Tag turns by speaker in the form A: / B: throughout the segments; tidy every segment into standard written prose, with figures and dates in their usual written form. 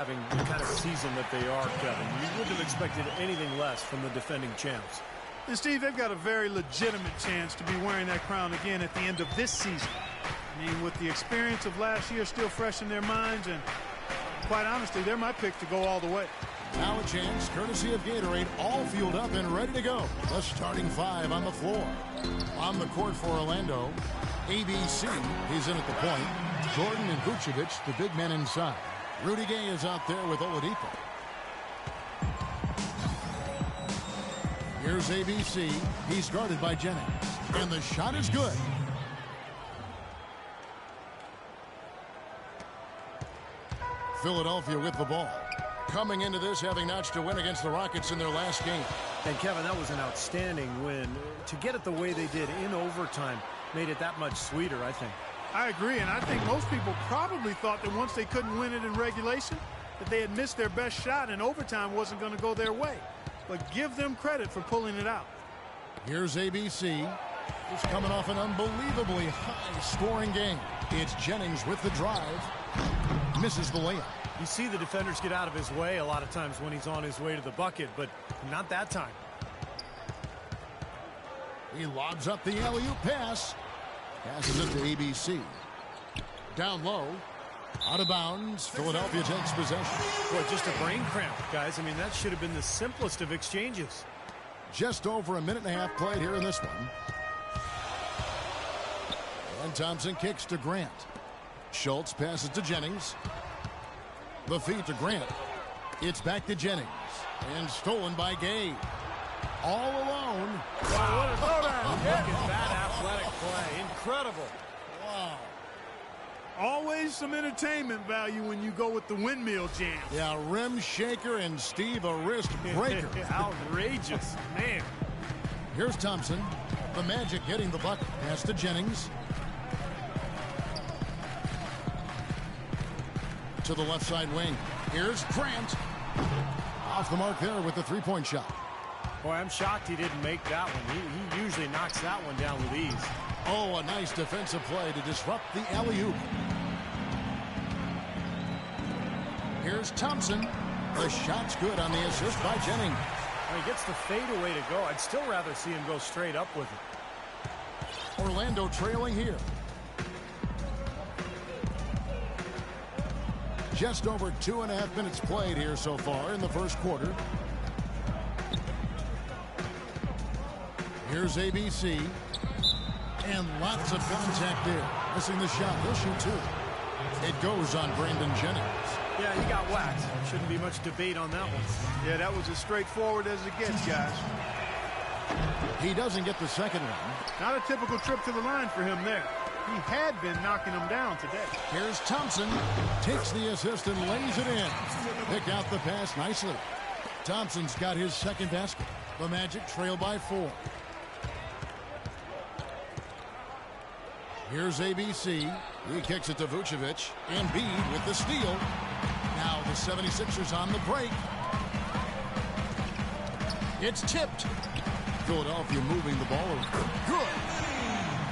A: Having the kind of season that they are, Kevin, you wouldn't have expected anything less from the defending champs.
B: And Steve, they've got a very legitimate chance to be wearing that crown again at the end of this season. I mean, with the experience of last year still fresh in their minds, and quite honestly, they're my pick to go all the way.
C: Now a chance, courtesy of Gatorade, all fueled up and ready to go. The starting five on the floor. On the court for Orlando, ABC, he's in at the point. Gordon and Vucevic, the big men inside. Rudy Gay is out there with Oladipo. Here's ABC. He's guarded by Jennings. And the shot is good. Philadelphia with the ball. Coming into this, having notched a win against the Rockets in their last game.
A: And, Kevin, that was an outstanding win. To get it the way they did in overtime made it that much sweeter, I think.
B: I agree, and I think most people probably thought that once they couldn't win it in regulation, that they had missed their best shot and overtime wasn't going to go their way. But give them credit for pulling it out.
C: Here's ABC. He's coming off an unbelievably high-scoring game. It's Jennings with the drive. Misses the layup.
A: You see the defenders get out of his way a lot of times when he's on his way to the bucket, but not that time.
C: He lobs up the alley-oop pass. Passes it to ABC. Down low. Out of bounds. Philadelphia takes possession.
A: Boy, just a brain cramp, guys. I mean, that should have been the simplest of exchanges.
C: Just over a minute and a half played here in this one. And Thompson kicks to Grant. Schultz passes to Jennings. The feed to Grant. It's back to Jennings. And stolen by Gay. All alone.
A: Wow, what a throwdown. Look at that athletic play. Incredible.
C: Wow.
B: Always some entertainment value when you go with the windmill jam.
C: Yeah, rim shaker and Steve a wrist breaker.
A: Outrageous, man.
C: Here's Thompson. The Magic getting the bucket. Pass to Jennings. To the left side wing. Here's Grant. Off the mark there with the three-point shot.
A: Boy, I'm shocked he didn't make that one. He usually knocks that one down with ease.
C: Oh, a nice defensive play to disrupt the alley-oop. Here's Thompson. The shot's good on the assist by Jennings.
A: When he gets the fadeaway to go, I'd still rather see him go straight up with it.
C: Orlando trailing here. Just over 2.5 minutes played here so far in the first quarter. Here's ABC. And lots of contact there. Missing the shot. He'll shoot two. It goes on Brandon Jennings.
A: Yeah, he got whacked. Shouldn't be much debate on that one.
B: Yeah, that was as straightforward as it gets, guys.
C: He doesn't get the second one.
B: Not a typical trip to the line for him there. He had been knocking them down today.
C: Here's Thompson. Takes the assist and lays it in. Pick out the pass nicely. Thompson's got his second basket. The Magic trail by 4. Here's ABC. He kicks it to Vucevic. Embiid with the steal. Now the 76ers on the break. It's tipped. Philadelphia moving the ball over. Good.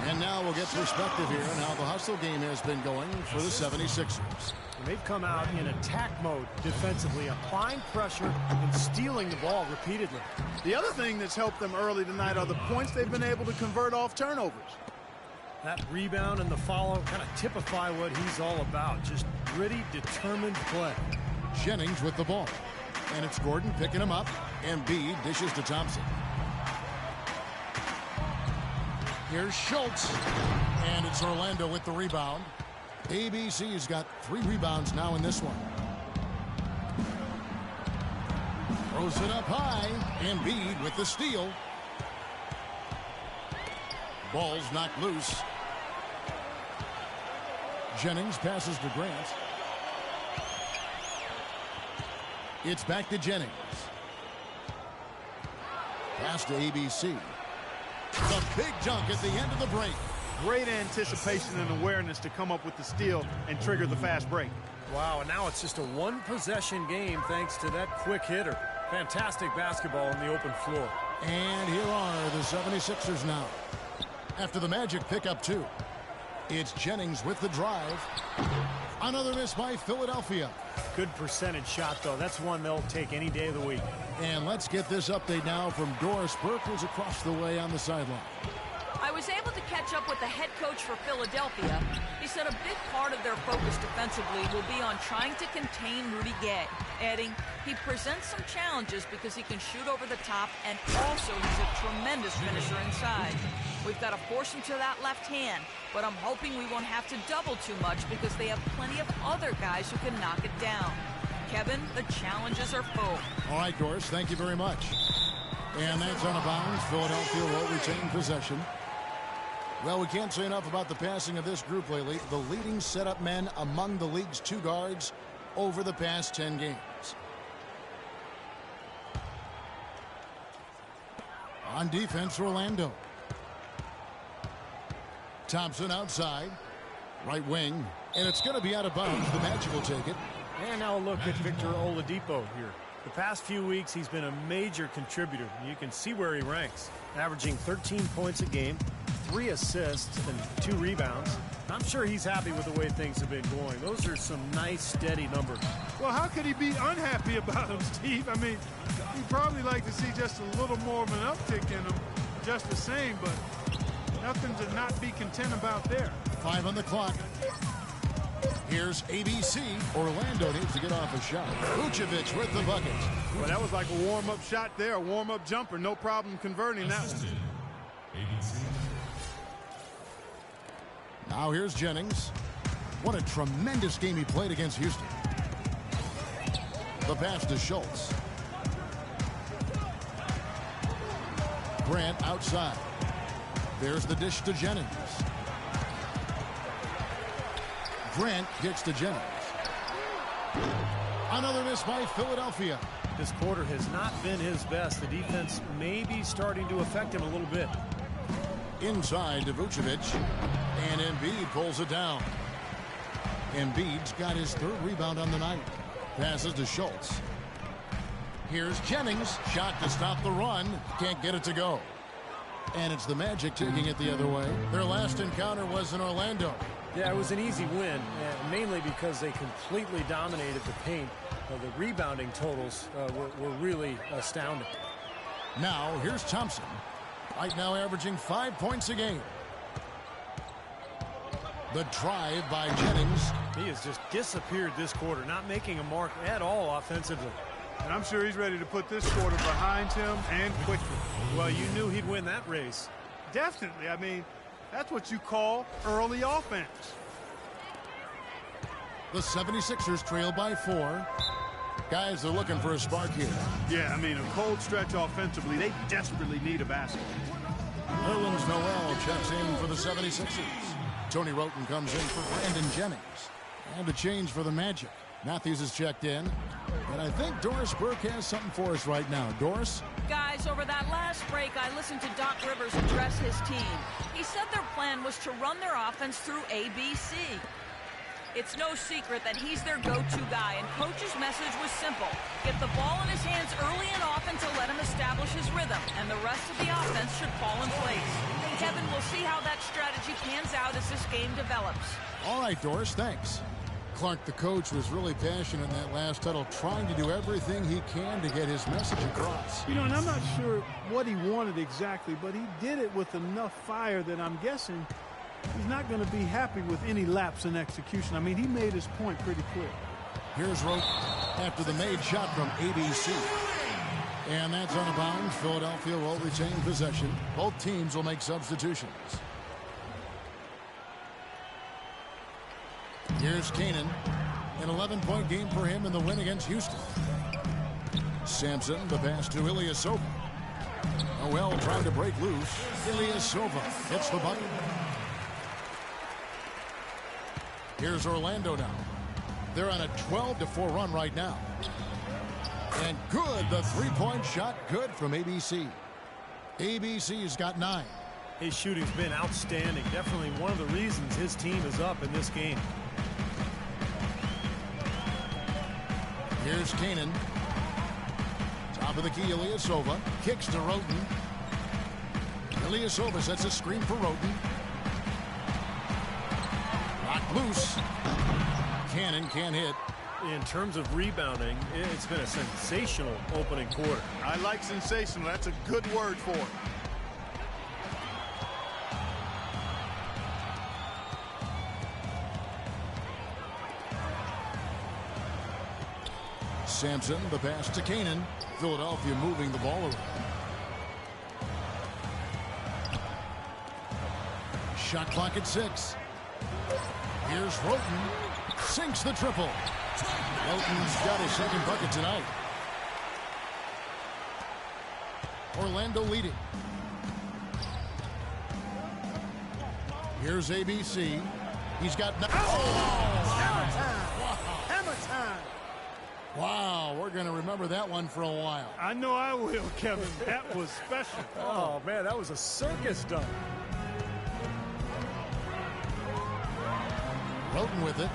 C: And now we'll get perspective here on how the hustle game has been going for the 76ers.
A: They've come out in attack mode defensively, applying pressure and stealing the ball repeatedly.
B: The other thing that's helped them early tonight are the points they've been able to convert off turnovers.
A: That rebound and the follow kind of typify what he's all about. Just gritty, determined play.
C: Jennings with the ball. And it's Gordon picking him up. Embiid dishes to Thompson. Here's Schultz. And it's Orlando with the rebound. ABC's got 3 rebounds now in this one. Throws it up high. Embiid with the steal. Ball's knocked loose. Jennings passes to Grant. It's back to Jennings. Pass to ABC. The big dunk at the end of the break.
B: Great anticipation and awareness to come up with the steal and trigger the fast break.
A: Wow, and now it's just a one-possession game thanks to that quick hitter. Fantastic basketball on the open floor.
C: And here are the 76ers now. After the Magic pick up 2. It's Jennings with the drive. Another miss by Philadelphia.
A: Good percentage shot, though. That's one they'll take any day of the week.
C: And let's get this update now from Doris Burke, who's across the way on the sideline.
D: I was able to catch up with the head coach for Philadelphia. He said a big part of their focus defensively will be on trying to contain Rudy Gay, adding he presents some challenges because he can shoot over the top and also he's a tremendous finisher inside. We've got to force him to that left hand, but I'm hoping we won't have to double too much because they have plenty of other guys who can knock it down. Kevin, the challenges are full.
C: All right, Doris, thank you very much. And that's on a bounds. Philadelphia will retain possession. Well, we can't say enough about the passing of this group lately. The leading setup men among the league's 2 guards over the past 10 games. On defense, Orlando. Thompson outside. Right wing. And it's going to be out of bounds. The Magic will take it.
A: And now a look at Victor Oladipo here. The past few weeks, he's been a major contributor. You can see where he ranks, averaging 13 points a game, 3 assists, and 2 rebounds. I'm sure he's happy with the way things have been going. Those are some nice, steady numbers.
B: Well, how could he be unhappy about them, Steve? I mean, he'd probably like to see just a little more of an uptick in them, just the same, but nothing to not be content about there.
C: 5 on the clock. Here's ABC. Orlando needs to get off a shot. Vucevic with the bucket.
B: Well, that was like a warm-up shot there, a warm-up jumper. No problem converting that one.
C: Now here's Jennings. What a tremendous game he played against Houston. The pass to Schultz. Grant outside. There's the dish to Jennings. Grant kicks to Jennings. Another miss by Philadelphia.
A: This quarter has not been his best. The defense may be starting to affect him a little bit.
C: Inside to Vucevic. And Embiid pulls it down. Embiid's got his 3rd rebound on the night. Passes to Schultz. Here's Jennings. Shot to stop the run. Can't get it to go. And it's the Magic taking it the other way. Their last encounter was in Orlando.
A: Yeah, it was an easy win, mainly because they completely dominated the paint. The rebounding totals were really astounding.
C: Now, here's Thompson. Right now averaging 5 points a game. The drive by Jennings.
A: He has just disappeared this quarter, not making a mark at all offensively.
B: And I'm sure he's ready to put this quarter behind him and quickly.
A: Well, you knew he'd win that race.
B: Definitely. I mean, that's what you call early offense.
C: The 76ers trail by 4. Guys are looking for a spark here.
B: Yeah, I mean, a cold stretch offensively. They desperately need a basket.
C: Nerlens Noel checks in for the 76ers. Tony Roten comes in for Brandon Jennings. And a change for the Magic. Matthews has checked in. And I think Doris Burke has something for us right now. Doris?
D: Guys, over that last break, I listened to Doc Rivers address his team. He said their plan was to run their offense through ABC. It's no secret that he's their go-to guy, and Coach's message was simple. Get the ball in his hands early and often to let him establish his rhythm, and the rest of the offense should fall in place. Kevin, we'll see how that strategy pans out as this game develops.
C: All right, Doris, thanks. Clark, the coach, was really passionate in that last huddle, trying to do everything he can to get his message across.
B: You know, and I'm not sure what he wanted exactly, but he did it with enough fire that I'm guessing he's not going to be happy with any lapse in execution. I mean, he made his point pretty clear.
C: Here's Rote after the made shot from ABC. And that's on a bounds. Philadelphia will retain possession. Both teams will make substitutions. Here's Kanan. An 11-point game for him in the win against Houston. Sampson, the pass to Ilyasova. Noel trying to break loose. Ilyasova hits the bucket. Here's Orlando now. They're on a 12-4 run right now. And good, the three-point shot, good from ABC. ABC's got 9.
A: His shooting's been outstanding. Definitely one of the reasons his team is up in this game.
C: Here's Kanan. Top of the key, Ilyasova. Kicks to Roten. Ilyasova sets a screen for Roten. Locked loose. Cannon can't hit.
A: In terms of rebounding, it's been a sensational opening quarter.
B: I like sensational. That's a good word for it.
C: Sampson, the pass to Cannon. Philadelphia moving the ball around. Shot clock at 6. Here's Roten. Sinks the triple. Roten's got his second bucket tonight. Orlando leading. Here's ABC. He's got...
B: Hammer time! Hammer time!
C: Wow, we're going to remember that one for a while.
B: I know I will, Kevin. That was special.
A: Oh, man, that was a circus dunk.
C: Roten with it.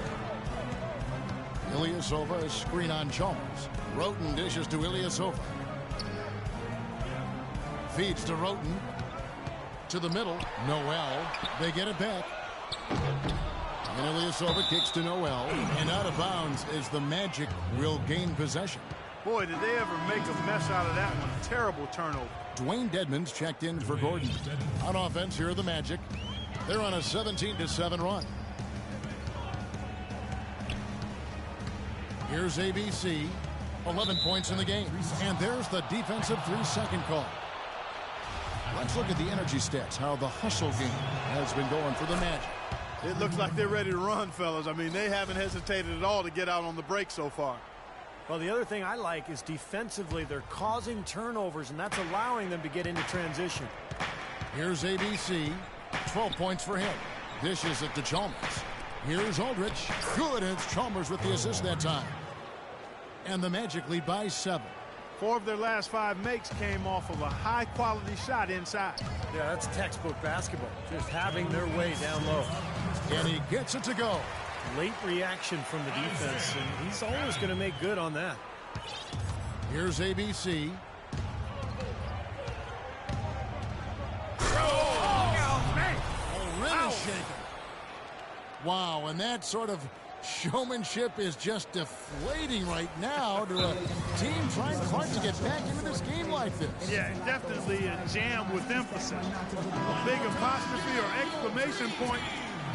C: Ilyasova, a screen on Chalmers. Roten dishes to Ilyasova. Feeds to Roten. To the middle. Noel. They get it back. And Ilyasova kicks to Noel. And out of bounds is the Magic will gain possession.
B: Boy, did they ever make a mess out of that one. Terrible turnover.
C: Dwayne Dedmon's checked in for Gordon. On offense, here are the Magic. They're on a 17-7 run. Here's ABC. 11 points in the game. And there's the defensive 3-second call. Let's look at the energy stats, how the hustle game has been going for the Magic.
B: It looks like they're ready to run, fellas. I mean, they haven't hesitated at all to get out on the break so far.
A: Well, the other thing I like is defensively, they're causing turnovers, and that's allowing them to get into transition.
C: Here's ABC. 12 points for him. Dishes it to Chalmers. Here's Aldrich. Good, and it's Chalmers with the assist that time. And the Magic lead by 7.
B: 4 of their last 5 makes came off of a high-quality shot inside.
A: Yeah, that's textbook basketball, just having their way down low.
C: And he gets it to go.
A: Late reaction from the defense, and he's always going to make good on that.
C: Here's ABC. Really shaking. Wow, and that sort of showmanship is just deflating right now to a team trying hard to get back into this game like this.
B: Yeah, definitely a jam with emphasis. A big apostrophe or exclamation point.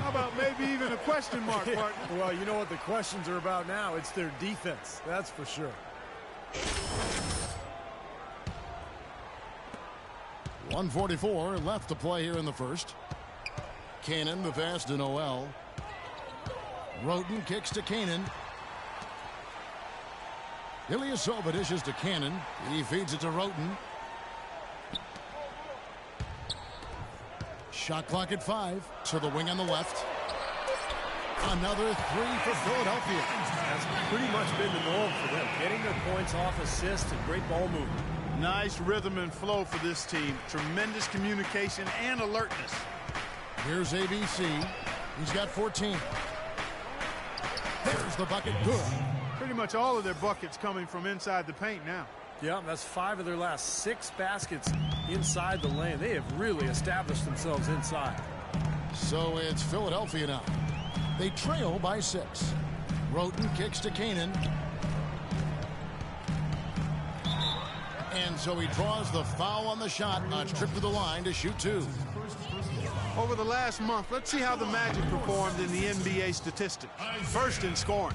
B: How about maybe even a question mark, partner?
A: Well, you know what the questions are about now. It's their defense, that's for sure.
C: 1:44 left to play here in the first. Cannon, the pass to Noel. Roten kicks to Cannon. Ilyasova dishes to Cannon. He feeds it to Roten. Shot clock at 5. To the wing on the left. Another 3 for Philadelphia.
A: That's pretty much been the norm for them. Getting their points off assists and great ball movement.
B: Nice rhythm and flow for this team. Tremendous communication and alertness.
C: Here's ABC. He's got 14. There's the bucket. Good.
B: Pretty much all of their buckets coming from inside the paint now.
A: Yeah, that's 5 of their last 6 baskets inside the lane. They have really established themselves inside.
C: So it's Philadelphia now. They trail by 6. Roten kicks to Cannon. And so he draws the foul on the shot. A trip to the line to shoot 2.
B: Over the last month, let's see how the Magic performed in the NBA statistics. First in scoring,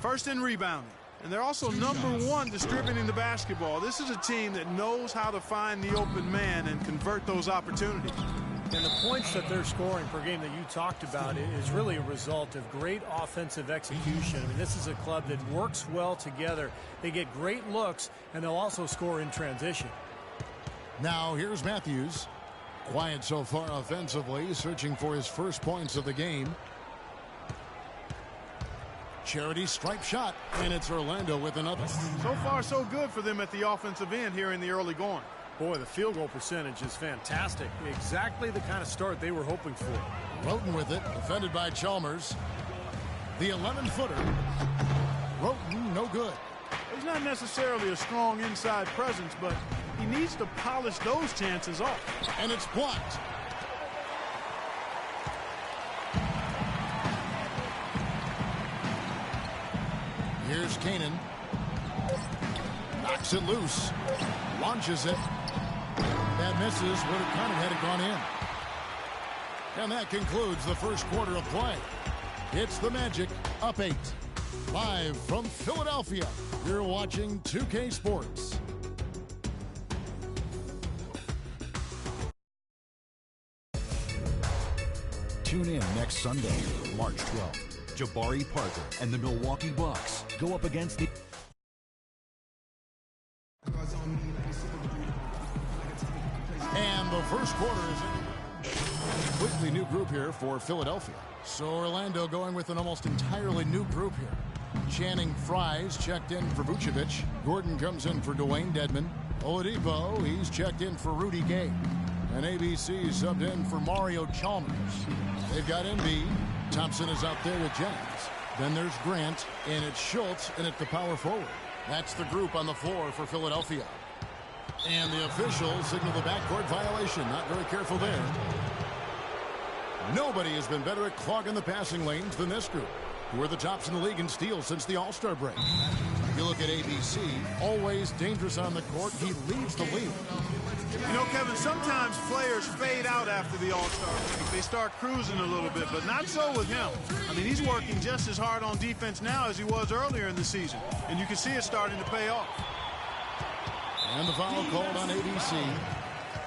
B: first in rebounding, and they're also #1 distributing the basketball. This is a team that knows how to find the open man and convert those opportunities.
A: And the points that they're scoring per game that you talked about is really a result of great offensive execution. I mean, this is a club that works well together. They get great looks, and they'll also score in transition.
C: Now here's Matthews. Quiet so far offensively, searching for his first points of the game. Charity stripe shot, and it's Orlando with another.
B: So far, so good for them at the offensive end here in the early going.
A: Boy, the field goal percentage is fantastic. Exactly the kind of start they were hoping for.
C: Roten with it, defended by Chalmers. The 11-footer. Roten, no good.
B: He's not necessarily a strong inside presence, but he needs to polish those chances off.
C: And it's blocked. Here's Kanan. Knocks it loose. Launches it. That misses. Would have counted had it gone in. And that concludes the first quarter of play. It's the Magic up 8. Live from Philadelphia, you're watching 2K Sports.
E: Tune in next Sunday, March 12th. Jabari Parker and the Milwaukee Bucks go up against the...
C: And the first quarter is a completely new group here for Philadelphia. So Orlando going with an almost entirely new group here. Channing Frye's checked in for Vucevic. Gordon comes in for Dwayne Dedmon. Oladipo, he's checked in for Rudy Gay. And ABC subbed in for Mario Chalmers. They've got Embiid. Thompson is out there with Jennings. Then there's Grant, and it's Schultz, and at the power forward. That's the group on the floor for Philadelphia. And the officials signal the backcourt violation. Not very careful there. Nobody has been better at clogging the passing lanes than this group, who are the tops in the league in steals since the All-Star break. You look at ABC, always dangerous on the court. He leads the league.
B: You know, Kevin, sometimes players fade out after the All-Star break. They start cruising a little bit, but not so with him. I mean, he's working just as hard on defense now as he was earlier in the season, and you can see it starting to pay off.
C: And the foul called on ABC.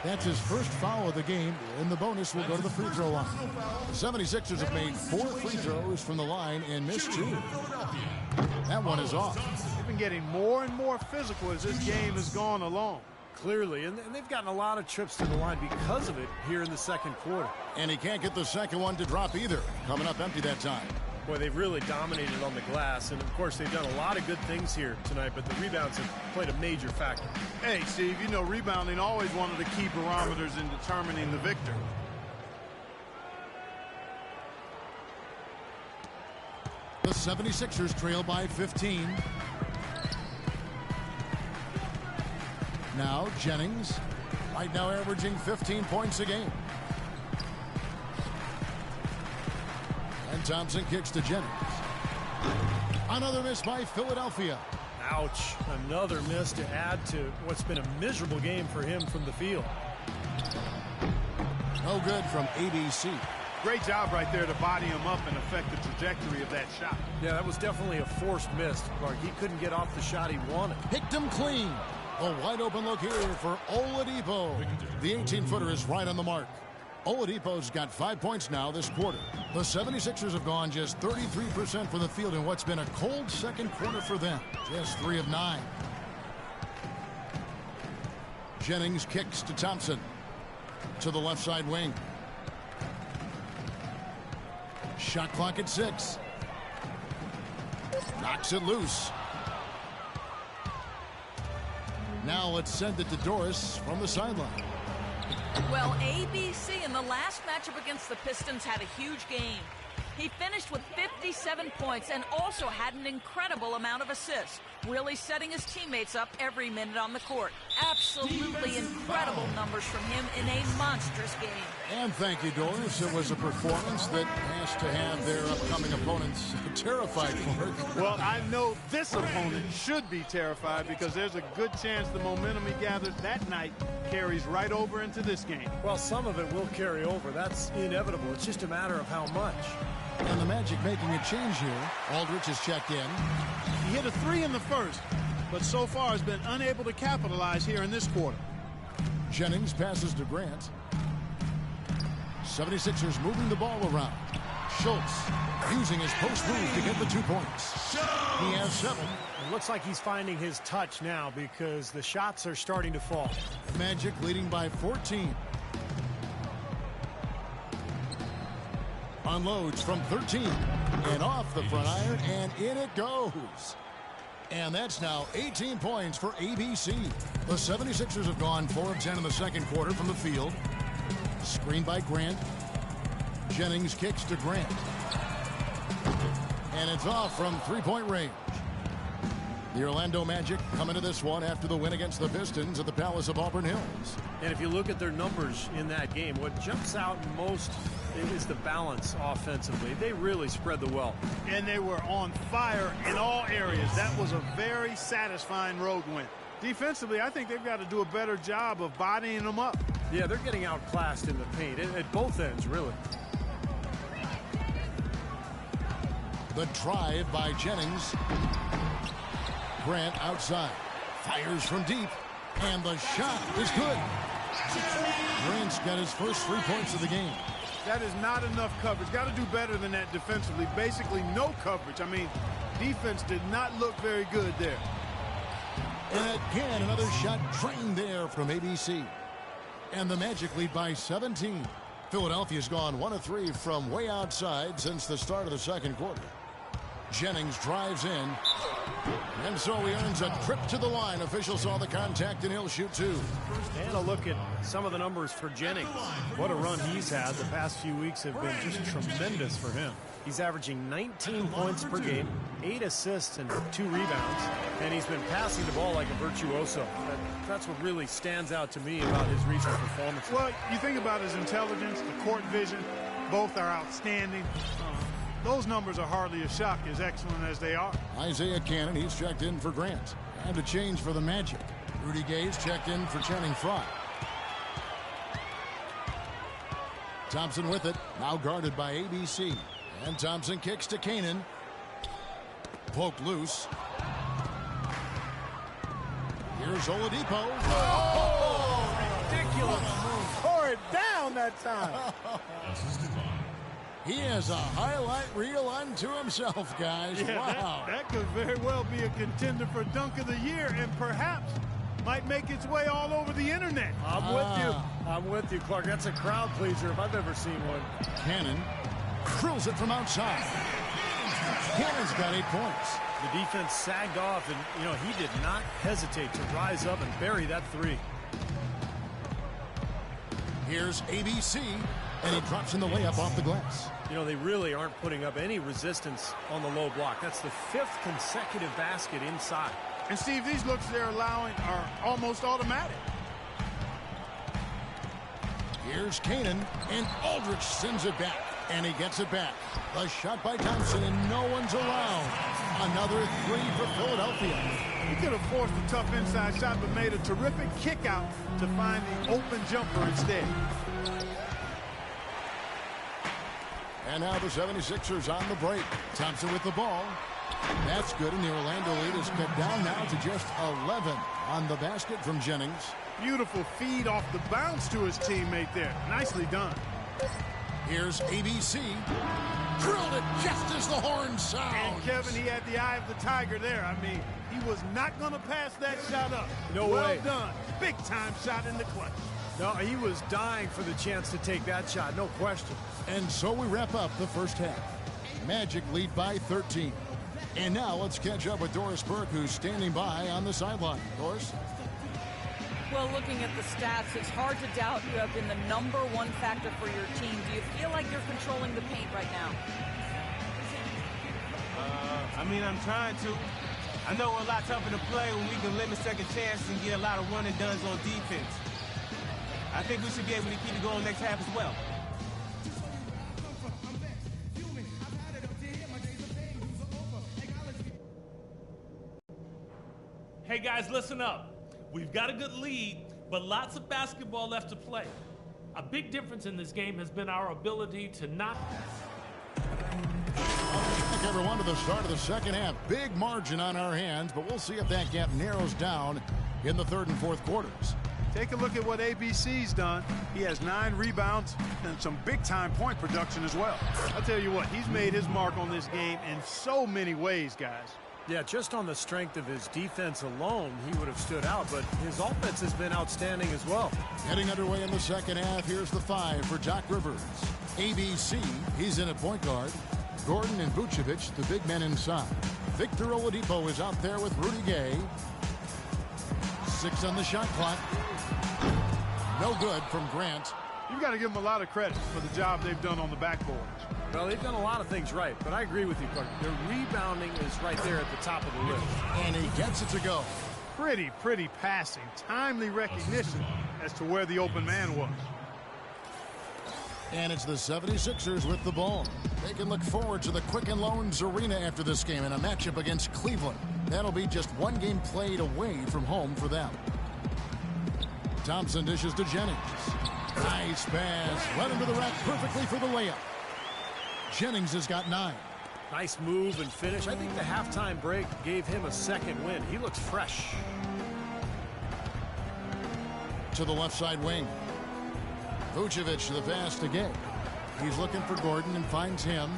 C: That's his first foul of the game, and the bonus will go to the free throw line. The 76ers have made 4 free throws from the line and missed 2. That one is off.
B: They've been getting more and more physical as this game has gone along.
A: Clearly, and they've gotten a lot of trips to the line because of it here in the second quarter.
C: And he can't get the second one to drop either. Coming up empty that time.
A: Boy, they've really dominated on the glass, and of course they've done a lot of good things here tonight, but the rebounds have played a major factor.
B: Hey, Steve, you know rebounding always one of the key barometers in determining the victor.
C: The 76ers trail by 15. Now Jennings, right now averaging 15 points a game. And Thompson kicks to Jennings. Another miss by Philadelphia.
A: Ouch. Another miss to add to what's been a miserable game for him from the field.
C: No good from ABC.
B: Great job right there to body him up and affect the trajectory of that shot.
A: Yeah, that was definitely a forced miss, Clark. He couldn't get off the shot he wanted.
C: Picked him clean. A wide open look here for Oladipo. The 18-footer is right on the mark. Oladipo's got 5 points now this quarter. The 76ers have gone just 33% from the field in what's been a cold second quarter for them. Just 3 of 9. Jennings kicks to Thompson. To the left side wing. Shot clock at 6. Knocks it loose. Now let's send it to Doris from the sideline.
D: Well, ABC in the last matchup against the Pistons had a huge game. He finished with 57 points and also had an incredible amount of assists, really setting his teammates up every minute on the court. Absolutely incredible numbers from him in a monstrous game.
C: And thank you, Doris. It was a performance that has to have their upcoming opponents terrified for it.
B: Well, I know this opponent should be terrified because there's a good chance the momentum he gathered that night carries right over into this game.
A: Well, some of it will carry over. That's inevitable. It's just a matter of how much.
C: And the Magic making a change here. Aldridge is checked in.
B: He hit a 3 in the first, but so far has been unable to capitalize here in this quarter.
C: Jennings passes to Grant. 76ers moving the ball around. Schultz using his post move to get the 2 points. He has 7.
A: It looks like he's finding his touch now because the shots are starting to fall.
C: Magic leading by 14. Unloads from 13 and off the front iron, and in it goes. And that's now 18 points for ABC. The 76ers have gone 4 of 10 in the second quarter from the field. Screen by Grant. Jennings kicks to Grant. And it's off from 3-point range. The Orlando Magic come into this one after the win against the Pistons at the Palace of Auburn Hills.
A: And if you look at their numbers in that game, what jumps out most is the balance offensively. They really spread the wealth.
B: And they were on fire in all areas. That was a very satisfying road win. Defensively, I think they've got to do a better job of bodying them up.
A: Yeah, they're getting outclassed in the paint at both ends, really.
C: The drive by Jennings. Grant outside. Fires from deep. And the shot is good. Grant's got his first 3 points of the game.
B: That is not enough coverage. Got to do better than that defensively. Basically no coverage. I mean, defense did not look very good there.
C: And again, another shot drained there from ABC. And the Magic lead by 17. Philadelphia's gone 1 of 3 from way outside since the start of the second quarter. Jennings drives in. And so he earns a trip to the line. Officials saw the contact, and he'll shoot 2.
A: And a look at some of the numbers for Jennings. What a run he's had. The past few weeks have been just tremendous for him. He's averaging 19 points per game, 8 assists and 2 rebounds, and he's been passing the ball like a virtuoso. That's what really stands out to me about his recent performance.
B: Well, you think about his intelligence, the court vision, both are outstanding. Those numbers are hardly a shock, as excellent as they are.
C: Isaiah Cannon, he's checked in for Grant. And to change for the Magic. Rudy Gay's checked in for Channing Frye. Thompson with it, now guarded by ABC. And Thompson kicks to Canaan. Poked loose. Here's Oladipo.
A: Oh, ridiculous move.
B: Tore it down that time.
C: He has a highlight reel unto himself, guys.
B: Yeah,
C: wow.
B: That could very well be a contender for Dunk of the Year and perhaps might make its way all over the internet.
A: I'm with you. I'm with you, Clark. That's a crowd pleaser if I've ever seen one.
C: Cannon drills it from outside. Cannon's got 8 points.
A: The defense sagged off, and, you know, he did not hesitate to rise up and bury that 3.
C: Here's ABC, and he drops in the layup off the glass.
A: You know, they really aren't putting up any resistance on the low block. That's the 5th consecutive basket inside.
B: And, Steve, these looks they're allowing are almost automatic.
C: Here's Canaan, and Aldridge sends it back, and he gets it back. The shot by Thompson, and no one's around. Another 3 for Philadelphia.
B: He could have forced a tough inside shot, but made a terrific kick out to find the open jumper instead.
C: And now the 76ers on the break. Thompson with the ball. That's good, and the Orlando lead is cut down now to just 11 on the basket from Jennings.
B: Beautiful feed off the bounce to his teammate there. Nicely done.
C: Here's ABC. Drilled it just as the horn sounds.
B: And Kevin, he had the eye of the tiger there. I mean, he was not going to pass that shot up.
A: No
B: well
A: way.
B: done. Big time shot in the clutch.
A: No, he was dying for the chance to take that shot, no question.
C: And so we wrap up the first half. Magic lead by 13. And now let's catch up with Doris Burke, who's standing by on the sideline. Doris?
D: Well, looking at the stats, it's hard to doubt you have been the #1 factor for your team. Do you feel like you're controlling the paint right now?
F: I mean, I'm trying to. I know we're a lot tougher to play when we can limit second chances and get a lot of run and duns on defense. I think we should be able to keep it going next half as well.
G: Hey guys, listen up. We've got a good lead, but lots of basketball left to play. A big difference in this game has been our ability to not...
C: Welcome everyone to the start of the second half. Big margin on our hands, but we'll see if that gap narrows down in the third and fourth quarters.
B: Take a look at what ABC's done. He has 9 rebounds and some big-time point production as well. I'll tell you what, he's made his mark on this game in so many ways, guys.
A: Yeah, just on the strength of his defense alone, he would have stood out, but his offense has been outstanding as well.
C: Heading underway in the second half, here's the 5 for Doc Rivers. ABC, he's in at point guard. Gordon and Vucevic, the big men inside. Victor Oladipo is out there with Rudy Gay. 6 on the shot clock. No good from Grant.
B: You've got to give them a lot of credit for the job they've done on the backboards.
A: Well, they've done a lot of things right, but I agree with you, Clark. Their rebounding is right there at the top of the list.
C: And he gets it to go.
B: Pretty passing. Timely recognition as to where the open man was.
C: And it's the 76ers with the ball. They can look forward to the Quicken Loans Arena after this game in a matchup against Cleveland. That'll be just one game played away from home for them. Thompson dishes to Jennings. Nice pass. Led him to the rack perfectly for the layup. Jennings has got 9.
A: Nice move and finish. I think the halftime break gave him a second win. He looks fresh.
C: To the left side wing. Vucevic the pass to Gay. He's looking for Gordon and finds him.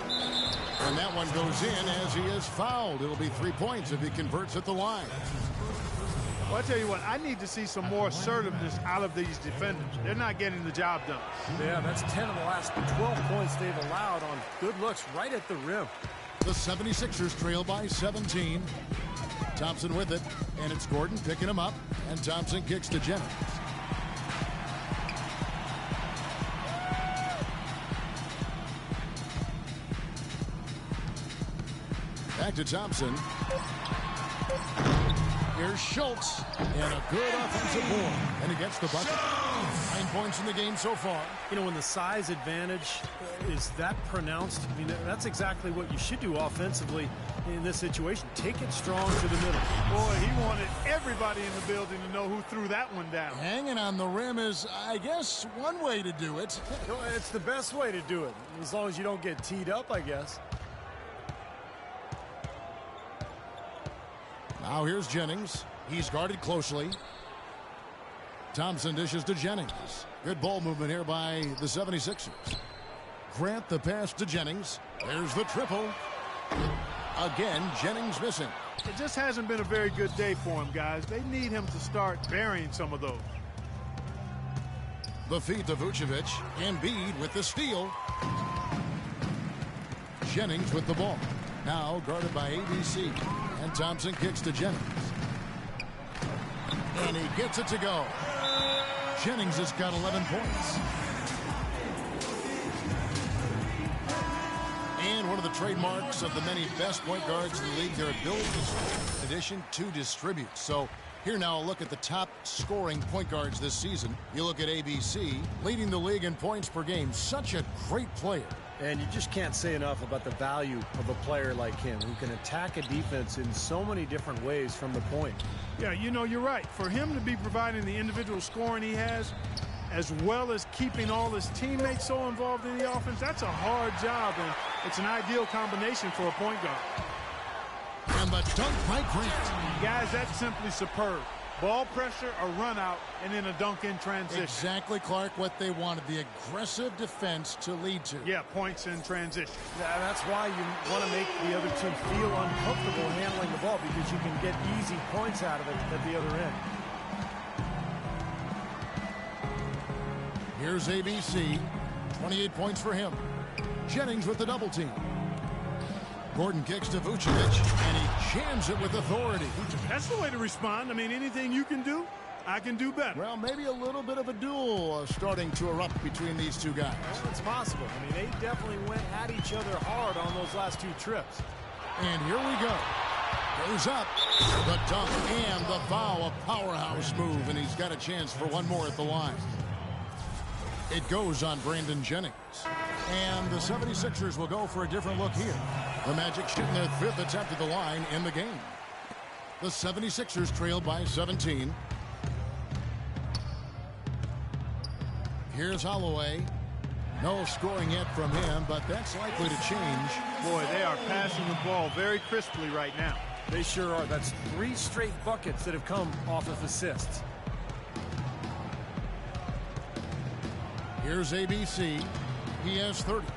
C: And that one goes in as he is fouled. It'll be 3 points if he converts at the line.
B: Well, I tell you what, I need to see some more assertiveness out of these defenders. They're not getting the job done.
A: Yeah, that's 10 of the last 12 points they've allowed on good looks right at the rim.
C: The 76ers trail by 17. Thompson with it, and it's Gordon picking him up, and Thompson kicks to Jennings. Back to Thompson. Here's Schultz, and a good offensive board, and he gets the bucket. 9 points in the game so far.
A: You know, when the size advantage is that pronounced, I mean, that's exactly what you should do offensively in this situation. Take it strong to the middle.
B: Boy, he wanted everybody in the building to know who threw that one down.
C: Hanging on the rim is, I guess, one way to do it.
A: It's the best way to do it, as long as you don't get teed up, I guess.
C: Now here's Jennings. He's guarded closely. Thompson dishes to Jennings. Good ball movement here by the 76ers. Grant the pass to Jennings. There's the triple. Again, Jennings missing.
B: It just hasn't been a very good day for him, guys. They need him to start burying some of those.
C: The feed to Vucevic. Embiid with the steal. Jennings with the ball. Now guarded by ABC. And Thompson kicks to Jennings. And he gets it to go. Jennings has got 11 points. And one of the trademarks of the many best point guards in the league, their ability in addition to distribute. So here now a look at the top scoring point guards this season. You look at ABC, leading the league in points per game. Such a great player.
A: And you just can't say enough about the value of a player like him who can attack a defense in so many different ways from the point.
B: Yeah, you know, you're right. For him to be providing the individual scoring he has, as well as keeping all his teammates so involved in the offense, that's a hard job, and it's an ideal combination for a point guard.
C: And the dunk by Grant.
B: Guys, that's simply superb. Ball pressure, a run out, and then a dunk in transition.
C: Exactly, Clark, what they wanted. The aggressive defense to lead to.
B: Yeah, points in transition.
A: Yeah, that's why you want to make the other team feel uncomfortable handling the ball, because you can get easy points out of it at the other end.
C: Here's ABC. 28 points for him. Jennings with the double team. Gordon kicks to Vucevic, and he jams it with authority.
B: That's the way to respond. I mean, anything you can do, I can do better.
C: Well, maybe a little bit of a duel starting to erupt between these two guys.
A: Well, it's possible. I mean, they definitely went at each other hard on those last 2 trips.
C: And here we go. Goes up. The dunk and the foul. A powerhouse move, and he's got a chance for one more at the line. It goes on Brandon Jennings. And the 76ers will go for a different look here. The Magic shooting their 5th attempt at the line in the game. The 76ers trail by 17. Here's Holloway. No scoring yet from him, but that's likely to change.
B: Boy, they are passing the ball very crisply right now.
A: They sure are. That's 3 straight buckets that have come off of assists.
C: Here's ABC. He has 30.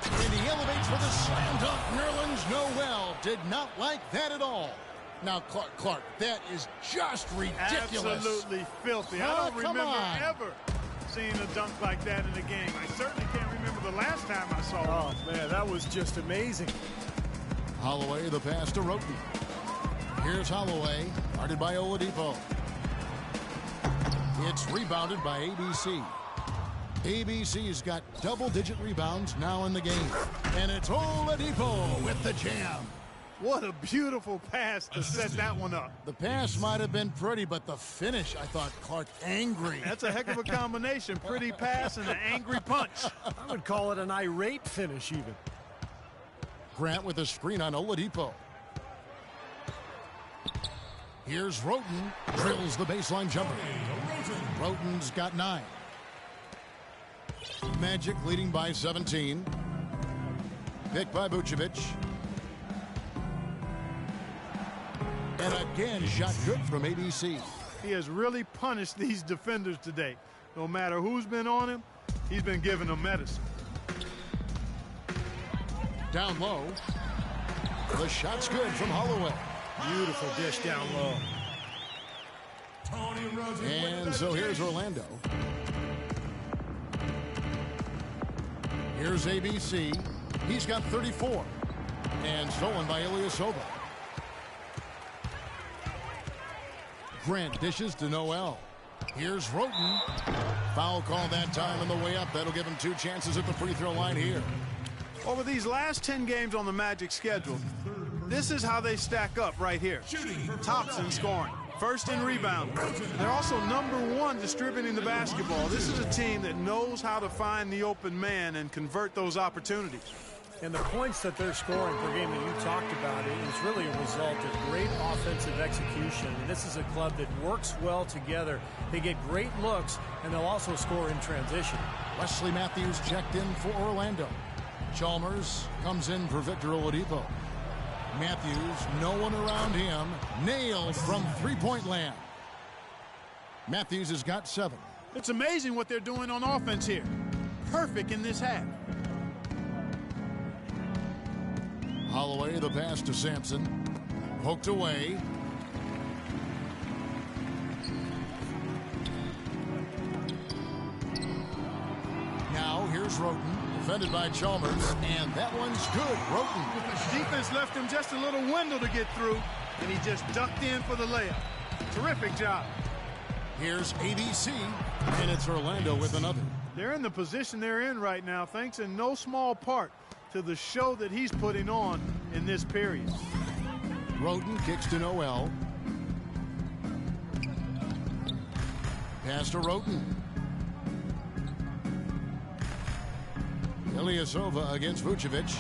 C: And he elevates for the slam dunk. Nerlens Noel did not like that at all. Now, Clark, that is just ridiculous.
B: Absolutely filthy. I don't remember ever seeing a dunk like that in a game. I certainly can't remember the last time I saw one.
A: Oh, man, that was just amazing.
C: Holloway, the pass to Roten. Here's Holloway, guarded by Oladipo. It's rebounded by ABC. ABC's got double-digit rebounds now in the game. And it's Oladipo with the jam.
B: What a beautiful pass to set that one up.
C: The pass might have been pretty, but the finish, I thought, Clark, angry.
B: That's a heck of a combination. Pretty pass and an angry punch.
A: I would call it an irate finish even.
C: Grant with a screen on Oladipo. Here's Roten. Drills the baseline jumper. Roten's got 9. Magic leading by 17. Picked by Vucevic. And again, shot good from ABC.
B: He has really punished these defenders today. No matter who's been on him, he's been giving them medicine.
C: Down low. The shot's good from Holloway.
A: Beautiful dish down low.
C: And so here's Orlando. Here's ABC. He's got 34. And stolen by Ilyasova. Grant dishes to Noel. Here's Roten. Foul call that time on the way up. That'll give him 2 chances at the free throw line here.
B: Over these last 10 games on the Magic schedule, this is how they stack up right here. Tops in scoring. First in rebounding. They're also #1 distributing the basketball. This is a team that knows how to find the open man and convert those opportunities.
A: And the points that they're scoring per game that you talked about is really a result of great offensive execution. And this is a club that works well together. They get great looks, and they'll also score in transition.
C: Wesley Matthews checked in for Orlando. Chalmers comes in for Victor Oladipo. Matthews, no one around him. Nailed from three-point land. Matthews has got 7.
B: It's amazing what they're doing on offense here. Perfect in this half.
C: Holloway, the pass to Sampson. Poked away. Now here's Roten, defended by Chalmers, and that one's good. Roten.
B: Defense left him just a little window to get through, and he just ducked in for the layup. Terrific job.
C: Here's ABC, and it's Orlando with another.
B: They're in the position they're in right now, thanks in no small part to the show that he's putting on in this period.
C: Roten kicks to Noel. Pass to Roten. Ilyasova against Vucevic.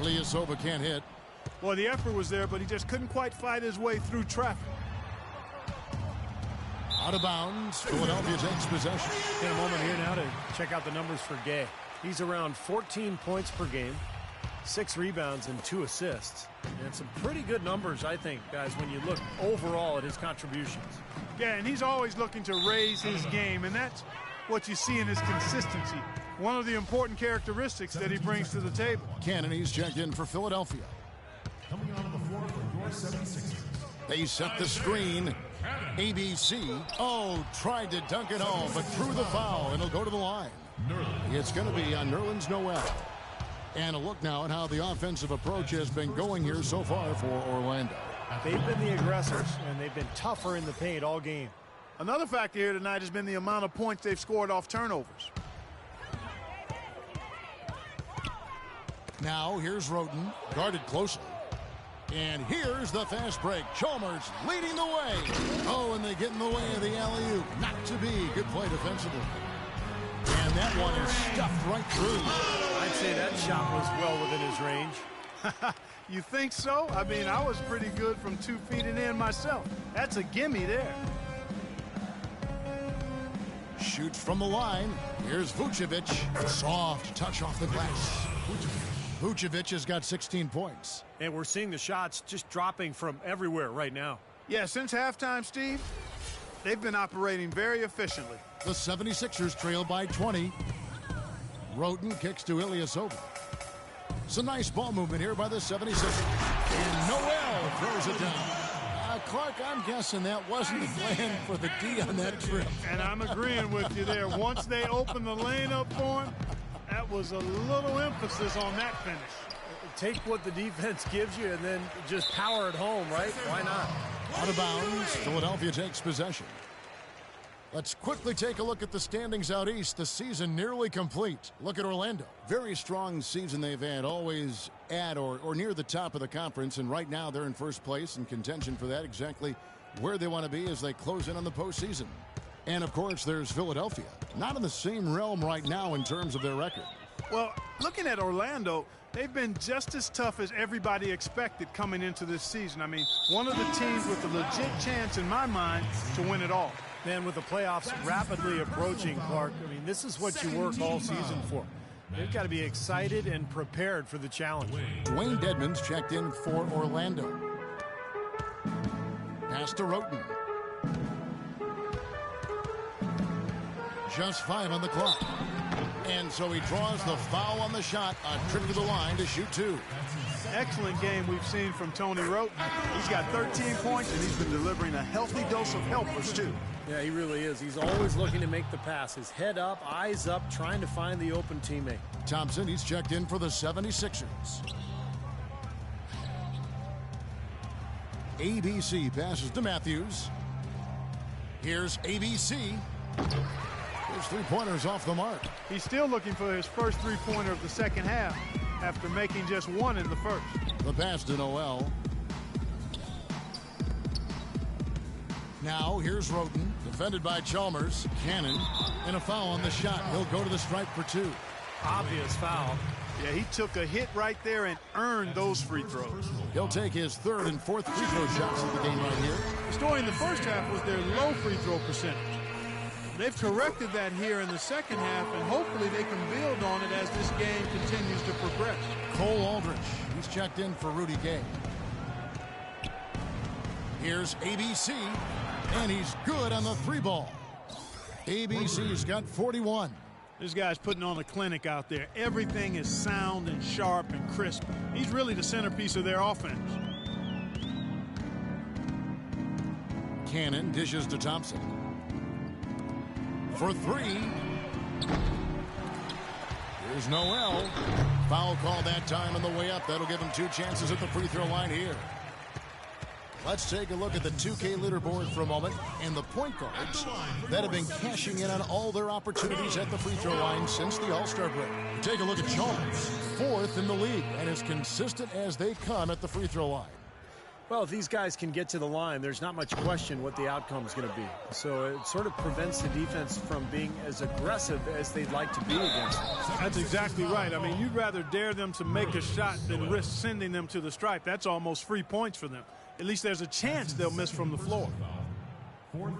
C: Ilyasova can't hit.
B: Well, the effort was there, but he just couldn't quite fight his way through traffic.
C: Out of bounds. Philadelphia takes possession.
A: In a moment here now to check out the numbers for Gay. He's around 14 points per game, 6 rebounds and 2 assists. And some pretty good numbers, I think, guys, when you look overall at his contributions.
B: Yeah, and he's always looking to raise his game, and that's what you see in his consistency. One of the important characteristics that he brings to the table.
C: Cannon, he's checked in for Philadelphia.
H: Coming on the floor for your 76ers.
C: They set the screen. ABC, tried to dunk it home, but drew the foul, and he'll go to the line. It's going to be on Nerlens Noel. And a look now at how the offensive approach has been going here so far for Orlando.
A: They've been the aggressors, and they've been tougher in the paint all game.
B: Another factor here tonight has been the amount of points they've scored off turnovers.
C: Now here's Roten, guarded closely. And here's the fast break. Chalmers leading the way. And they get in the way of the alley-oop. Not to be. Good play defensively. And that one is stuffed right through.
A: I'd say that shot was well within his range.
B: You think so? I mean, I was pretty good from 2 feet and in myself. That's a gimme there.
C: Shoots from the line. Here's Vucevic. Soft touch off the glass. Vucevic has got 16 points.
A: And we're seeing the shots just dropping from everywhere right now.
B: Yeah, since halftime, Steve, they've been operating very efficiently.
C: The 76ers trail by 20. Roten kicks to Ilyasova. It's a nice ball movement here by the 76ers. And Noel throws it down. Clark, I'm guessing that wasn't the plan for the D on that trip.
B: And I'm agreeing with you there. Once they opened the lane up for him, that was a little emphasis on that finish.
A: Take what the defense gives you and then just power it home, right? Why not?
C: Out of bounds. Philadelphia takes possession. Let's quickly take a look at the standings out east. The season nearly complete. Look at Orlando. Very strong season they've had, always at or near the top of the conference, and right now they're in first place in contention for that, exactly where they want to be as they close in on the postseason. And, of course, there's Philadelphia. Not in the same realm right now in terms of their record.
B: Well, looking at Orlando, they've been just as tough as everybody expected coming into this season. I mean, one of the teams with a legit chance, in my mind, to win it all.
A: Man, with the playoffs rapidly approaching, Clark, I mean, this is what you work all season for. They've got to be excited and prepared for the challenge.
C: Dwayne Dedmon's checked in for Orlando. Pass to Roten. Just 5 on the clock. And so he draws the foul on the shot. A trip to the line to shoot 2.
B: Excellent game we've seen from Tony Roten. He's got 13 points, and he's been delivering a healthy dose of helpers, too.
A: Yeah, he really is. He's always looking to make the pass. His head up, eyes up, trying to find the open teammate.
C: Thompson, he's checked in for the 76ers. ABC passes to Matthews. Here's ABC. His three-pointers off the mark.
B: He's still looking for his first three-pointer of the second half after making just one in the first.
C: The pass to Noel. Now here's Roten, defended by Chalmers. Cannon, and a foul on the shot. He'll go to the stripe for 2.
A: Obvious foul.
B: Yeah, he took a hit right there and earned those free throws.
C: He'll take his third and fourth free throw shots of the game right here.
B: The story in the first half was their low free throw percentage. They've corrected that here in the second half, and hopefully they can build on it as this game continues to progress.
C: Cole Aldrich, he's checked in for Rudy Gay. Here's ABC, and he's good on the 3-ball. ABC's got 41.
B: This guy's putting on a clinic out there. Everything is sound and sharp and crisp. He's really the centerpiece of their offense.
C: Cannon dishes to Thompson. For 3. Here's Noel. Foul call that time on the way up. That'll give him 2 chances at the free throw line here. Let's take a look at the 2K leaderboard for a moment and the point guards that have been cashing in on all their opportunities at the free throw line since the All-Star break. Take a look at Chalmers, 4th in the league, and as consistent as they come at the free throw line.
A: Well, if these guys can get to the line, there's not much question what the outcome is going to be. So it sort of prevents the defense from being as aggressive as they'd like to be against them.
B: That's exactly right. I mean, you'd rather dare them to make a shot than risk sending them to the stripe. That's almost free points for them. At least there's a chance they'll miss from the floor.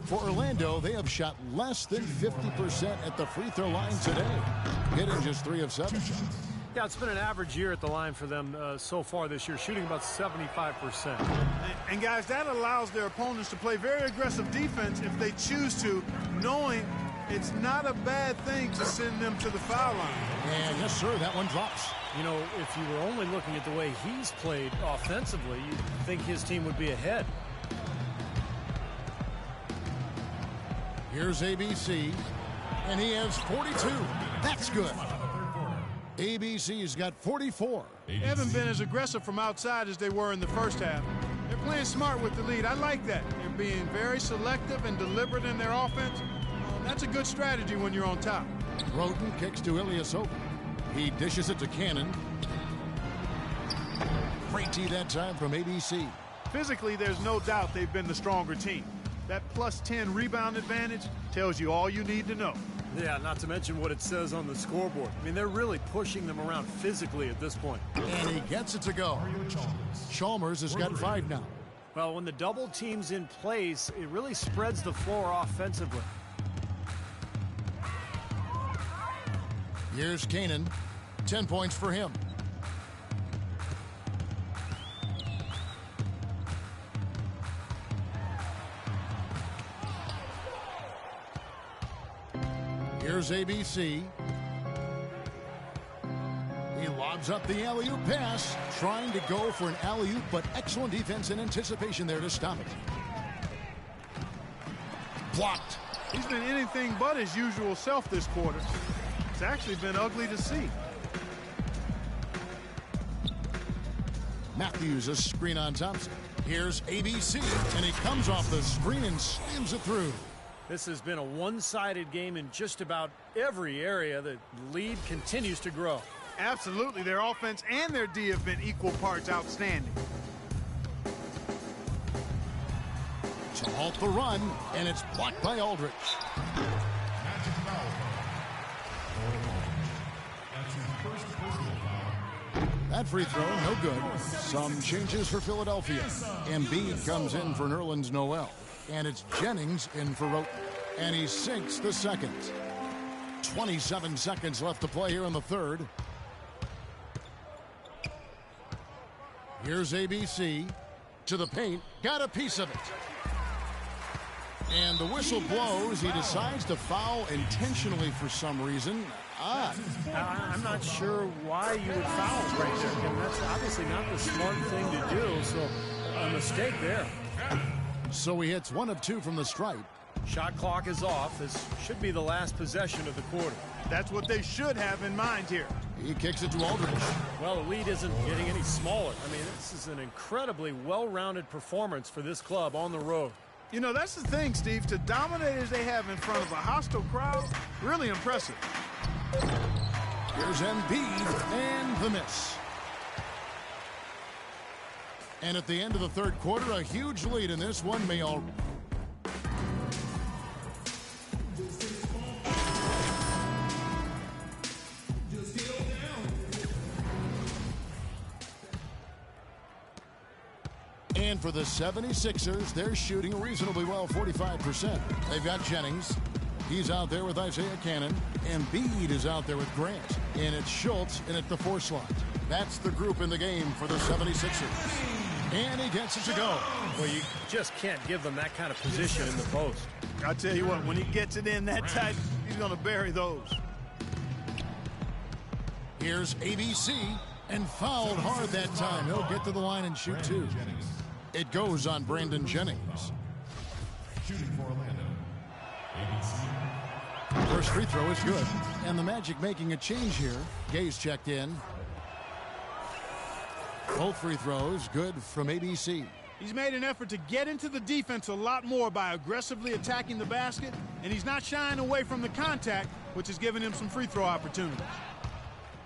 C: For Orlando, they have shot less than 50% at the free throw line today, hitting just 3 of 7.
A: Yeah, it's been an average year at the line for them so far this year, shooting about 75%.
B: And guys, that allows their opponents to play very aggressive defense if they choose to, knowing it's not a bad thing to send them to the foul line.
C: And yes, sir, that one drops.
A: You know, if you were only looking at the way he's played offensively, you'd think his team would be ahead.
C: Here's ABC, and he has 42. That's good. ABC's got 44.
B: They haven't been as aggressive from outside as they were in the first half. They're playing smart with the lead. I like that. They're being very selective and deliberate in their offense. That's a good strategy when you're on top.
C: Roten kicks to Ilyasova. He dishes it to Cannon. Great tee that time from ABC.
B: Physically, there's no doubt they've been the stronger team. That plus 10 rebound advantage tells you all you need to know.
A: Yeah, not to mention what it says on the scoreboard. I mean, they're really pushing them around physically at this point.
C: And he gets it to go. Chalmers has got 5 now.
A: Well, when the double team's in place, it really spreads the floor offensively.
C: Here's Cannon. 10 points for him. Here's ABC. He lobs up the alley-oop pass, trying to go for an alley-oop, but excellent defense and anticipation there to stop it. Blocked.
B: He's been anything but his usual self this quarter. It's actually been ugly to see.
C: Matthews, a screen on Thompson. Here's ABC, and he comes off the screen and slams it through.
A: This has been a one-sided game in just about every area. The lead continues to grow.
B: Absolutely. Their offense and their D have been equal parts outstanding.
C: To halt the run, and it's blocked by Aldridge.
H: Magic foul. That's his first personal foul.
C: That free throw, no good. Some changes for Philadelphia. Embiid comes in for Nerlens Noel. And it's Jennings in for Roten. And he sinks the second. 27 seconds left to play here in the third. Here's ABC to the paint. Got a piece of it. And the whistle blows. He decides to foul intentionally for some reason. Odd.
A: I'm not sure why you would foul right there. And that's obviously not the smart thing to do. So a mistake there.
C: So he hits 1 of 2 from the stripe.
A: Shot clock is off. This should be the last possession of the quarter.
B: That's what they should have in mind here.
C: He kicks it to Aldridge.
A: Well, the lead isn't getting any smaller. I mean, this is an incredibly well-rounded performance for this club on the road.
B: You know, that's the thing, Steve. To dominate as they have in front of a hostile crowd, really impressive.
C: Here's Embiid and the miss. And at the end of the third quarter, a huge lead in this one may all... And for the 76ers, they're shooting reasonably well, 45%. They've got Jennings. He's out there with Isaiah Cannon. Embiid is out there with Grant. And it's Schultz in at the 4 slot. That's the group in the game for the 76ers. And he gets it to go.
A: Well, you just can't give them that kind of position in the post.
B: I'll tell you what, when he gets it in that tight, he's going to bury those.
C: Here's ABC, and fouled hard that time. He'll get to the line and shoot 2. It goes on Brandon Jennings.
H: Shooting for Orlando. ABC.
C: First free throw is good. And the Magic making a change here. Gay's checked in. Both free throws good from ABC.
B: He's made an effort to get into the defense a lot more by aggressively attacking the basket, and he's not shying away from the contact, which has given him some free throw opportunities.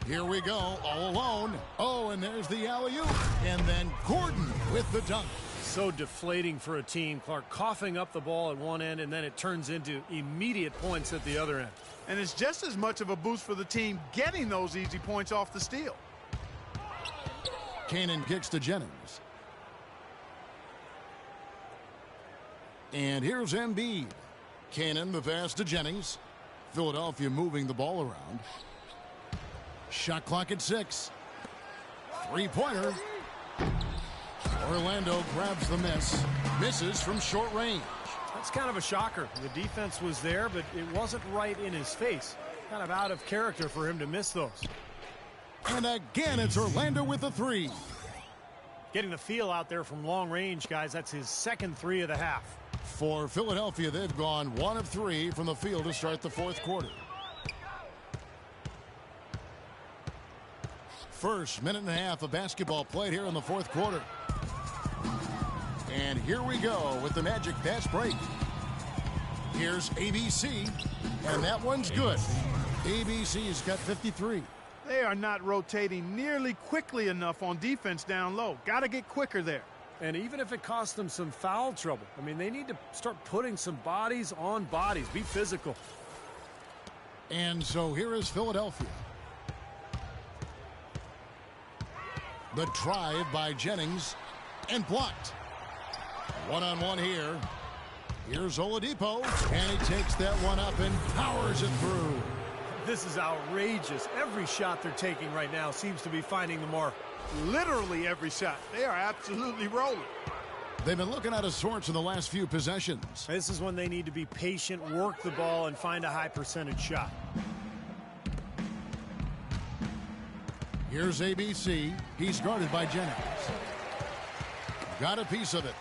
C: Here we go, all alone. Oh, and there's the alley-oop. And then Gordon with the dunk.
A: So deflating for a team. Clark coughing up the ball at one end, and then it turns into immediate points at the other end.
B: And it's just as much of a boost for the team getting those easy points off the steal.
C: Cannon kicks to Jennings. And here's Embiid. Cannon, the pass to Jennings. Philadelphia moving the ball around. Shot clock at 6. Three-pointer. Orlando grabs the miss. Misses from short range.
A: That's kind of a shocker. The defense was there, but it wasn't right in his face. Kind of out of character for him to miss those.
C: And again, it's Orlando with the 3.
A: Getting the feel out there from long range, guys. That's his second 3 of the half.
C: For Philadelphia, they've gone 1 of 3 from the field to start the fourth quarter. First minute and a half of basketball played here in the fourth quarter. And here we go with the Magic fast break. Here's ABC, and that one's good. ABC's got 53.
B: They are not rotating nearly quickly enough on defense down low. Got to get quicker there.
A: And even if it costs them some foul trouble, I mean, they need to start putting some bodies on bodies. Be physical.
C: And so here is Philadelphia. The drive by Jennings, and blocked. One-on-one here. Here's Oladipo, and he takes that one up and powers it through.
A: This is outrageous. Every shot they're taking right now seems to be finding the mark.
B: Literally every shot. They are absolutely rolling.
C: They've been looking out of sorts in the last few possessions.
A: This is when they need to be patient, work the ball, and find a high percentage shot.
C: Here's ABC. He's guarded by Jennings. Got a piece of it.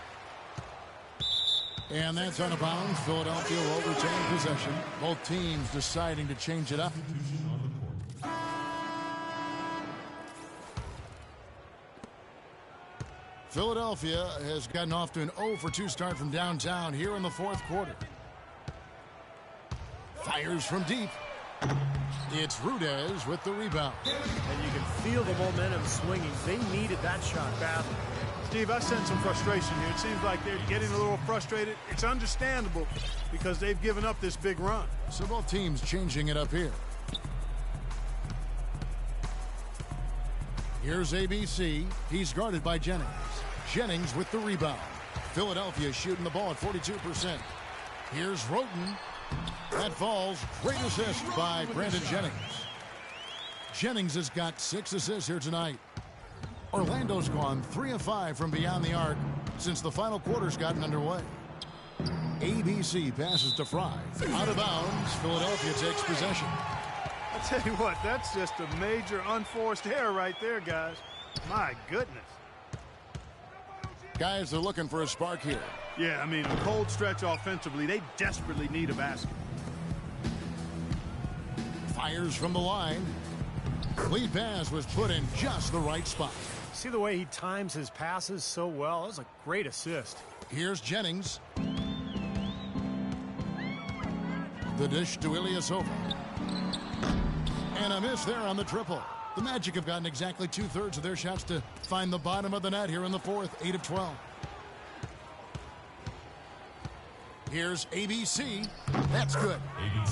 C: And that's out of bounds. Philadelphia will retain possession. Both teams deciding to change it up. Philadelphia has gotten off to an 0 for 2 start from downtown here in the fourth quarter. Fires from deep. It's Rudez with the rebound.
A: And you can feel the momentum swinging. They needed that shot badly.
B: Steve, I sense some frustration here. It seems like they're getting a little frustrated. It's understandable because they've given up this big run.
C: So both teams changing it up here. Here's ABC. He's guarded by Jennings. Jennings with the rebound. Philadelphia shooting the ball at 42%. Here's Roten. That falls. Great assist by Brandon Jennings. Jennings has got 6 assists here tonight. Orlando's gone 3 of 5 from beyond the arc since the final quarter's gotten underway. ABC passes to Fry. Out of bounds. Philadelphia takes possession.
B: I tell you what, that's just a major unforced error right there, guys. My goodness.
C: Guys, they're looking for a spark here.
B: Yeah, I mean, a cold stretch offensively. They desperately need a basket.
C: Fires from the line. Lead pass was put in just the right spot.
A: See the way he times his passes so well? That was a great assist.
C: Here's Jennings. The dish to Ilyasova. And a miss there on the triple. The Magic have gotten exactly 2/3 of their shots to find the bottom of the net here in the fourth, 8 of 12. Here's ABC. That's good.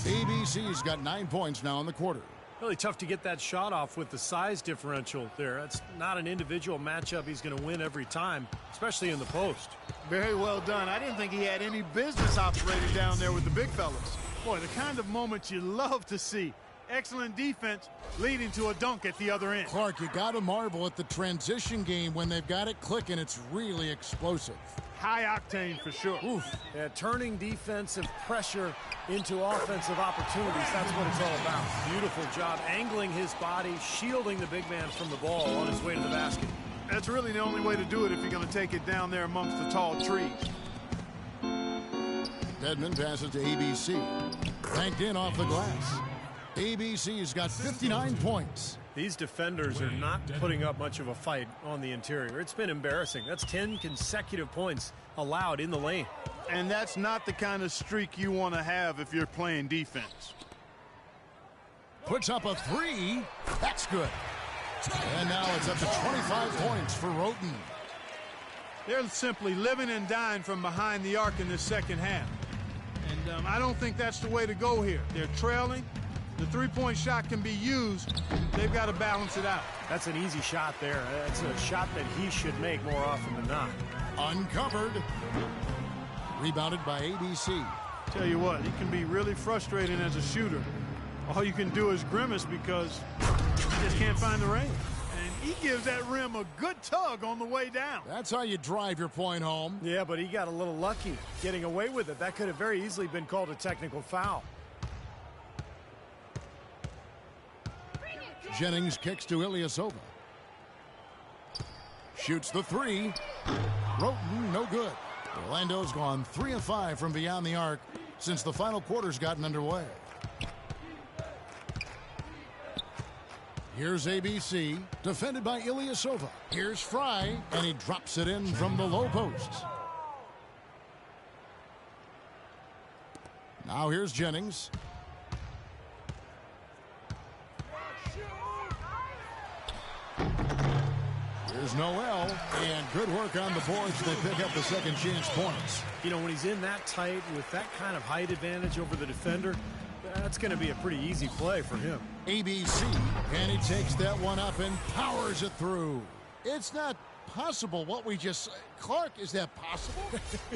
C: ABC's got 9 points now in the quarter.
A: Really tough to get that shot off with the size differential there. That's not an individual matchup he's going to win every time, especially in the post.
B: Very well done. I didn't think he had any business operating down there with the big fellas. Boy, the kind of moments you love to see. Excellent defense leading to a dunk at the other end.
C: Clark, you got to marvel at the transition game. When they've got it clicking, it's really explosive.
B: High octane for sure.
A: Oof. Yeah, turning defensive pressure into offensive opportunities. That's what it's all about. Beautiful job angling his body, shielding the big man from the ball on his way to the basket.
B: That's really the only way to do it if you're going to take it down there amongst the tall trees.
C: Dedmon passes to ABC. Banked in off the glass. ABC's got 59 points.
A: These defenders are not putting up much of a fight on the interior. It's been embarrassing. That's 10 consecutive points allowed in the lane.
B: And that's not the kind of streak you want to have if you're playing defense.
C: Puts up a 3. That's good. And now it's up to 25 points for Roten.
B: They're simply living and dying from behind the arc in this second half. And I don't think that's the way to go here. They're trailing. The three-point shot can be used. They've got to balance it out.
A: That's an easy shot there. That's a shot that he should make more often than not.
C: Uncovered. Rebounded by ABC.
B: Tell you what, it can be really frustrating as a shooter. All you can do is grimace because you just can't find the rim. And he gives that rim a good tug on the way down.
C: That's how you drive your point home.
A: Yeah, but he got a little lucky getting away with it. That could have very easily been called a technical foul.
C: Jennings kicks to Ilyasova. Shoots the 3. Roten, no good. Orlando's gone 3 of 5 from beyond the arc since the final quarter's gotten underway. Here's ABC, defended by Ilyasova. Here's Fry, and he drops it in from the low post. Now here's Jennings. Here's Noel, and good work on the boards. They pick up the second chance points.
A: You know, when he's in that tight with that kind of height advantage over the defender, that's going to be a pretty easy play for him.
C: ABC, and he takes that one up and powers it through. It's not possible what we just... Clark, is that possible?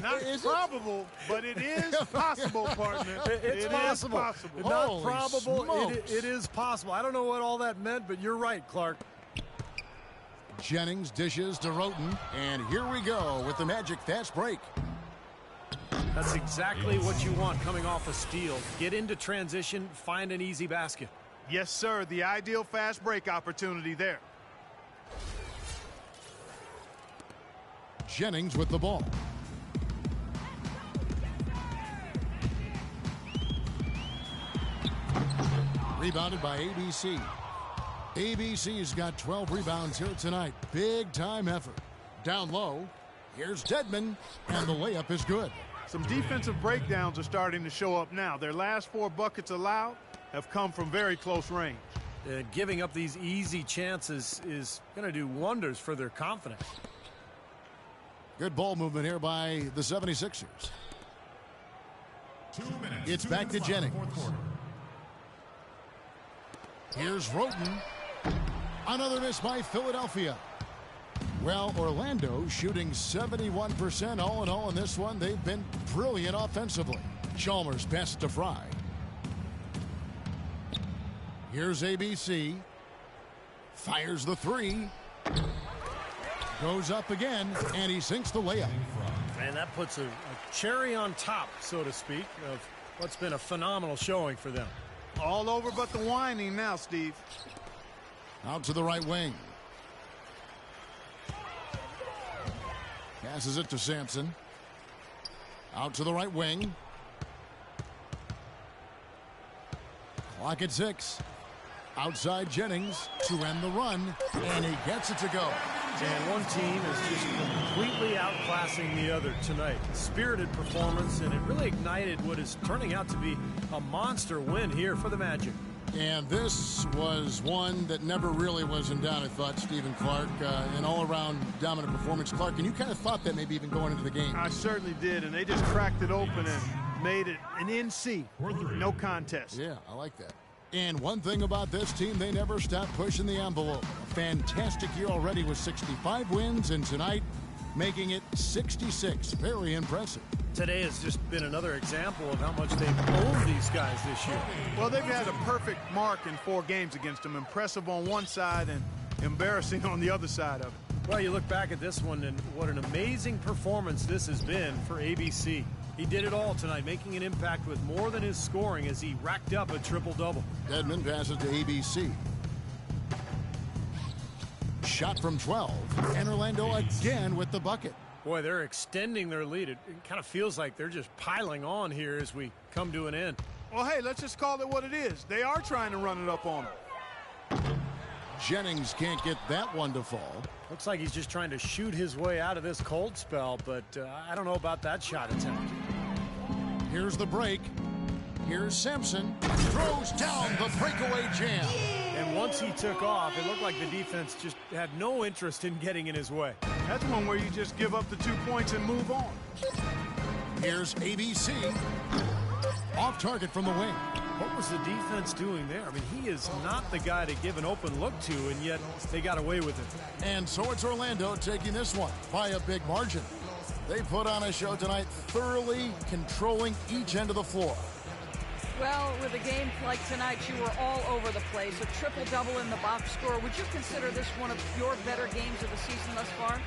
B: Not probable, but it is possible, partner.
A: It's possible. Not
C: Holy
A: probable.
C: smokes.
A: It is possible. I don't know what all that meant, but you're right, Clark.
C: Jennings dishes to Roten, and here we go with the Magic fast break.
A: That's exactly what you want coming off a steal. Get into transition, find an easy basket.
B: Yes, sir. The ideal fast break opportunity there.
C: Jennings with the ball. Rebounded by ABC. ABC's got 12 rebounds here tonight. Big time effort. Down low. Here's Dedmon, and the layup is good.
B: Some defensive breakdowns are starting to show up now. Their last 4 buckets allowed have come from very close range.
A: Giving up these easy chances is going to do wonders for their confidence.
C: Good ball movement here by the 76ers.
H: 2 minutes.
C: It's
H: 2
C: back to
H: minutes left in the
C: Jennings.
H: fourth quarter.
C: Here's Roten. Another miss by Philadelphia. Well, Orlando shooting 71% all in all in this one. They've been brilliant offensively. Chalmers passes to Fry. Here's ABC. Fires the 3. Goes up again, and he sinks the layup.
A: And that puts a cherry on top, so to speak, of what's been a phenomenal showing for them.
B: All over but the whining now, Steve.
C: Out to the right wing. Passes it to Sampson. Out to the right wing. Clock at 6. Outside Jennings to end the run, and he gets it to go.
A: And one team is just completely outclassing the other tonight. Spirited performance, and it really ignited what is turning out to be a monster win here for the Magic.
C: And this was one that never really was in doubt, I thought, Stephen Clark. An all-around dominant performance. Clark, and you kind of thought that maybe even going into the game.
B: I certainly did, and they just cracked it open and made it an NC. No contest.
C: Yeah, I like that. And one thing about this team, they never stop pushing the envelope. A fantastic year already with 65 wins, and tonight making it 66. Very impressive.
A: Today has just been another example of how much they've owned these guys this year.
B: Well, they've had a perfect mark in 4 games against them. Impressive on one side and embarrassing on the other side of it.
A: Well, you look back at this one, and what an amazing performance this has been for ABC. He did it all tonight, making an impact with more than his scoring as he racked up a triple-double.
C: Edmond passes to ABC. Shot from 12, and Orlando again with the bucket.
A: Boy, they're extending their lead. It kind of feels like they're just piling on here as we come to an end.
B: Well, hey, let's just call it what it is. They are trying to run it up on them.
C: Jennings can't get that one to fall.
A: Looks like he's just trying to shoot his way out of this cold spell, but I don't know about that shot attempt.
C: Here's the break. Here's Sampson. Throws down the breakaway jam.
A: And once he took off, it looked like the defense just had no interest in getting in his way.
B: That's one where you just give up the 2 points and move on.
C: Here's ABC. Off target from the wing.
A: What was the defense doing there? I mean, he is not the guy to give an open look to, and yet they got away with it.
C: And so it's Orlando taking this one by a big margin. They put on a show tonight, thoroughly controlling each end of the floor.
D: Well, with a game like tonight, you were all over the place. A triple-double in the box score. Would you consider this one of your better games of the season thus far?